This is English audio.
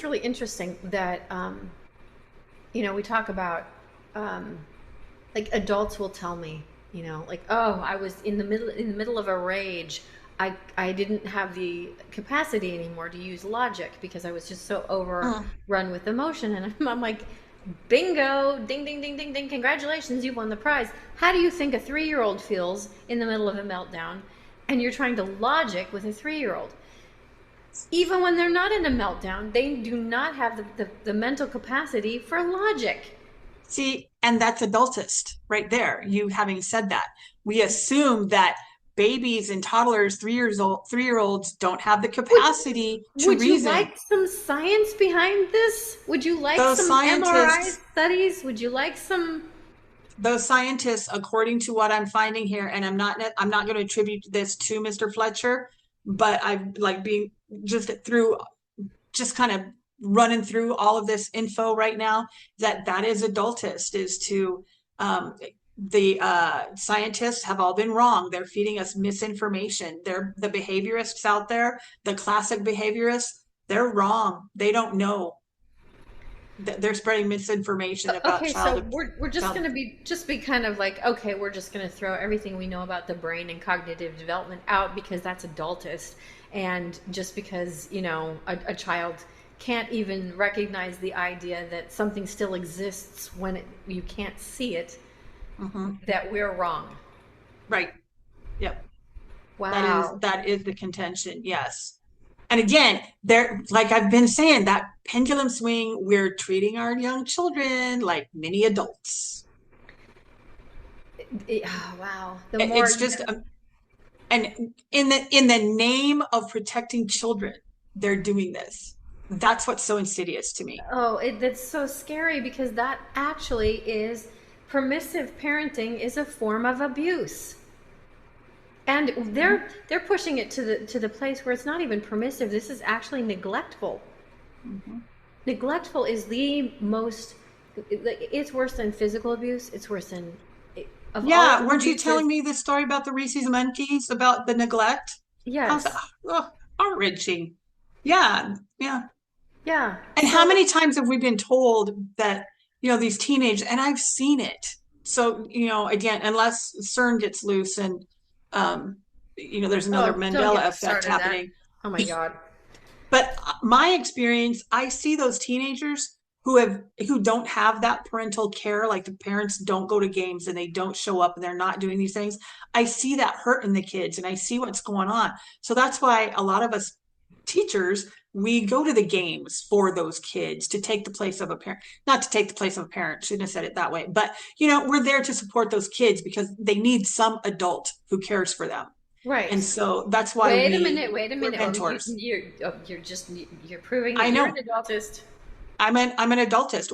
it's really interesting that, we talk about, like adults will tell me, like, oh, I was in the middle of a rage. I didn't have the capacity anymore to use logic because I was just so overrun with emotion. And I'm like, bingo, ding, ding, ding, ding, ding, congratulations, you won the prize. How do you think a 3-year-old feels in the middle of a meltdown? And you're trying to logic with a 3-year-old. Even when they're not in a meltdown, they do not have the mental capacity for logic. See, and that's adultist right there. You having said that, we assume that babies and toddlers, 3-year olds don't have the Would capacity to would you reason. like some science behind this? Would you like Those some MRI scientists, studies? Would you like some? those scientists, according to what I'm finding here, and I'm not going to attribute this to Mr. Fletcher, but I've like being just through just kind of running through all of this info right now, that is adultist, is to the scientists have all been wrong. They're feeding us misinformation. They're the behaviorists out there, the classic behaviorists. They're wrong. They don't know. They're spreading misinformation about Okay, so child. we're just child. gonna be kind of like, okay, we're just gonna throw everything we know about the brain and cognitive development out because that's adultist, and just because a child can't even recognize the idea that something still exists when you can't see it, Mhm. that we're wrong. Right. Yep. That is Wow. that is the contention. Yes. And again, there, like I've been saying, that pendulum swing, we're treating our young children like mini adults. Wow. The more It's just, and in the name of protecting children, they're doing this. That's what's so insidious to me. Oh, that's so scary because that actually is permissive parenting is a form of abuse. And Mhm. they're pushing it to the place where it's not even permissive. This is actually neglectful. Mhm. Neglectful is the most, it's worse than physical abuse. It's worse than, of all Yeah, the weren't you telling abuses. me the story about the Reese's Monkeys about the neglect? How's that? Yes. Oh, heart-wrenching. Yeah, yeah. Yeah. And how So, many times have we been told that, these teenage, and I've seen it. So, again, unless CERN gets loose and, um, there's another oh, don't get Mandela me effect started that. happening. Oh my God. But my experience, I see those teenagers who don't have that parental care, like the parents don't go to games and they don't show up and they're not doing these things. I see that hurt in the kids and I see what's going on. So that's why a lot of us teachers, we go to the games for those kids to take the place of a parent, not to take the place of a parent, shouldn't have said it that way, but we're there to support those kids because they need some adult who cares for them. And Right. so that's why Wait a minute. Wait a we're minute. Oh, mentors. you're just you're proving I that you're an know. adultist. I'm an adultist.